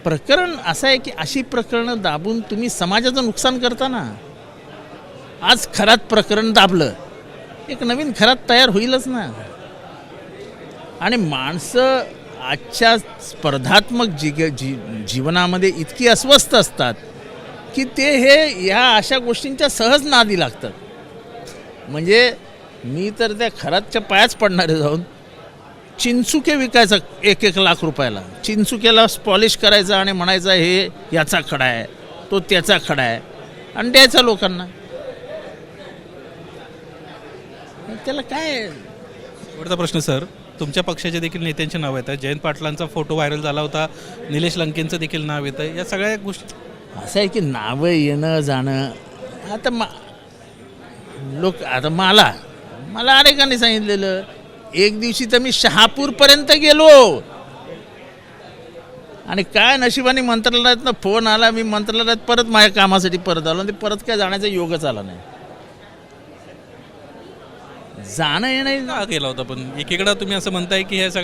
प्रकरण असं आहे की अशी प्रकरणं दाबून तुम्ही समाजाचं नुकसान करता ना. आज खरात प्रकरण दाबलं, एक नवीन खरात तयार होईलच ना. आणि माणसं आजच्या स्पर्धात्मक जीवनामध्ये इतकी अस्वस्थ असतात की ते हे या अशा गोष्टींच्या सहज नादी लागतात. म्हणजे मी तर त्या खरातच्या पायाच पडणारे जाऊन चिंचुके विकायचा 1-1 लाख रुपयाला. चिंचुक्याला पॉलिश करायचं आणि म्हणायचं हे याचा खडा आहे, तो त्याचा खडा आहे आणि द्यायचा लोकांना. त्याला काय. शेवटचा प्रश्न सर, तुमच्या पक्षाचे देखील नेत्यांचे नाव येतात. जयंत पाटलांचा फोटो व्हायरल झाला होता, निलेश लंकेंचं देखील नाव येतं. या सगळ्या गोष्टी असं आहे की नावं येणं जाणं. आता लोक आता मला अनेकांनी सांगितलेलं. एक दिवशी तर मी शहापूरपर्यंत गेलो आणि काय नशिबाने मंत्रालयातनं फोन आला. मी मंत्रालयात परत माझ्या कामासाठी परत आलो आणि परत काय जाण्याचा योगच आला नाही. जाणं येणं का केला होता पण एकीकडे तुम्ही असं म्हणताय की हे सगळं